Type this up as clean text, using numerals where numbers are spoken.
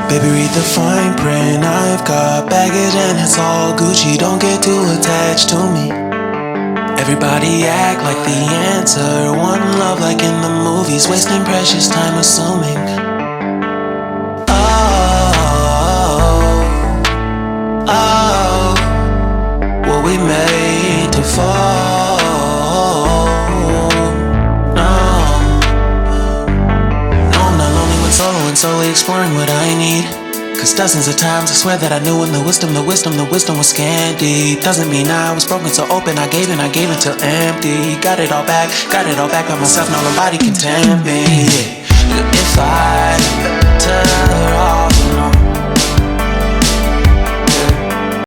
Baby, read the fine print. I've got baggage and it's all Gucci. Don't get too attached to me. Everybody act like the answer. One love like in the movies. Wasting precious time assuming. Oh, were we made to fall? No, I'm not lonely when solo and solely exploring what I need. Cause dozens of times I swear that I knew when the wisdom was scanty. Doesn't mean I was broken so open, I gave till empty. Got it all back by myself, now nobody can tempt me. If I